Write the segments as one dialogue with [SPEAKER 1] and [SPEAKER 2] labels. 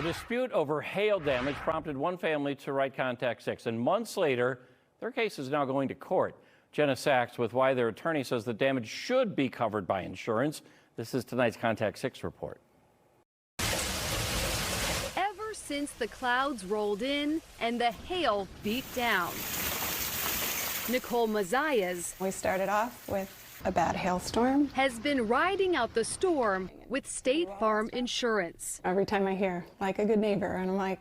[SPEAKER 1] dispute over hail damage prompted one family to write Contact 6, and months later, their case is now going to court. Jenna Sachs with why their attorney says the damage should be covered by insurance. This is tonight's Contact 6 report.
[SPEAKER 2] Ever since the clouds rolled in and the hail beat down, Nicole Mazias,
[SPEAKER 3] we started off with a bad hailstorm,
[SPEAKER 2] has been riding out the storm with State Farm Insurance.
[SPEAKER 3] Every time I hear like a good neighbor, and I'm like,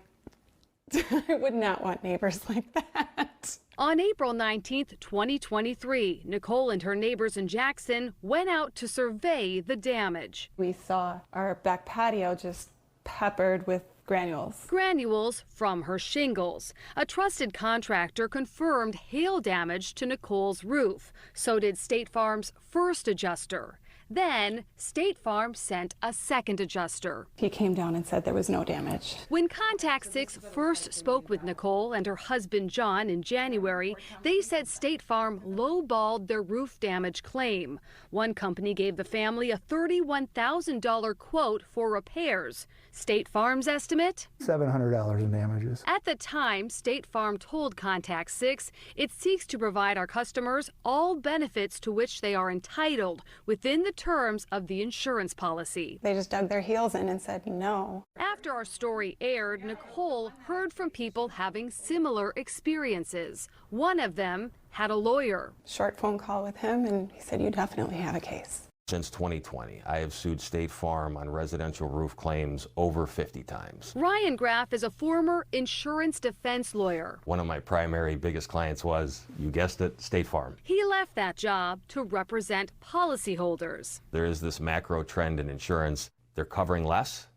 [SPEAKER 3] I would not want neighbors like that.
[SPEAKER 2] On April 19th, 2023, Nicole and her neighbors in Jackson went out to survey the damage.
[SPEAKER 3] We saw our back patio just peppered with granules.
[SPEAKER 2] Granules from her shingles. A trusted contractor confirmed hail damage to Nicole's roof. So did State Farm's first adjuster. Then State Farm sent a second adjuster.
[SPEAKER 3] He came down and said there was no damage.
[SPEAKER 2] When Contact 6 first spoke with Nicole and her husband John in January, they said State Farm lowballed their roof damage claim. One company gave the family a $31,000 quote for repairs. State Farm's estimate?
[SPEAKER 4] $700 in damages.
[SPEAKER 2] At the time, State Farm told Contact 6 it seeks to provide our customers all benefits to which they are entitled within the terms of the insurance policy.
[SPEAKER 3] They just dug their heels in and said no.
[SPEAKER 2] After our story aired, Nicole heard from people having similar experiences. One of them had a lawyer.
[SPEAKER 3] Short phone call with him, and he said, you definitely have a case.
[SPEAKER 5] Since 2020, I have sued State Farm on residential roof claims over 50 times.
[SPEAKER 2] Ryan Graff is a former insurance defense lawyer.
[SPEAKER 5] One of my primary biggest clients was, you guessed it, State Farm.
[SPEAKER 2] He left that job to represent policyholders.
[SPEAKER 5] There is this macro trend in insurance. They're covering less.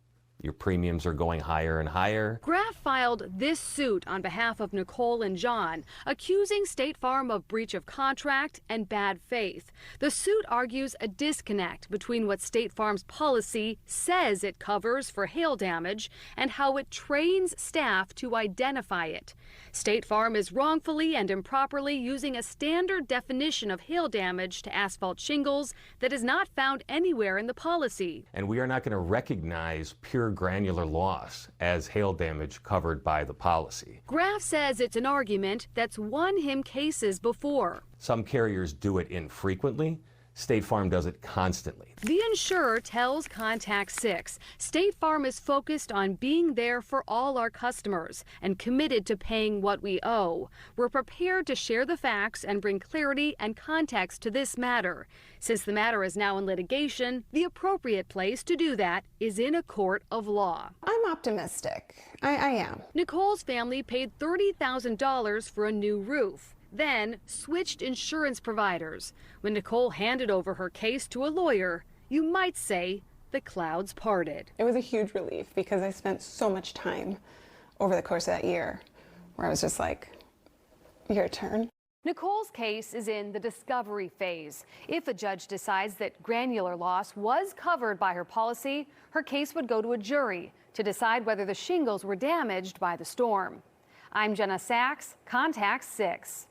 [SPEAKER 5] Your premiums are going higher and higher.
[SPEAKER 2] Graff filed this suit on behalf of Nicole and John, accusing State Farm of breach of contract and bad faith. The suit argues a disconnect between what State Farm's policy says it covers for hail damage and how it trains staff to identify it. State Farm is wrongfully and improperly using a standard definition of hail damage to asphalt shingles that is not found anywhere in the policy.
[SPEAKER 5] And we are not going to recognize pure granular loss as hail damage covered by the policy.
[SPEAKER 2] Graff says it's an argument that's won him cases before.
[SPEAKER 5] Some carriers do it infrequently. State Farm does it constantly.
[SPEAKER 2] The insurer tells Contact 6 State Farm is focused on being there for all our customers and committed to paying what we owe. We're prepared to share the facts and bring clarity and context to this matter. Since the matter is now in litigation, the appropriate place to do that is in a court of law.
[SPEAKER 3] I'm optimistic. I am.
[SPEAKER 2] Nicole's family paid $30,000 for a new roof, then switched insurance providers. When Nicole handed over her case to a lawyer, you might say the clouds parted.
[SPEAKER 3] It was a huge relief because I spent so much time over the course of that year where I was just like, your turn.
[SPEAKER 2] Nicole's case is in the discovery phase. If a judge decides that granular loss was covered by her policy, her case would go to a jury to decide whether the shingles were damaged by the storm. I'm Jenna Sachs, Contact 6.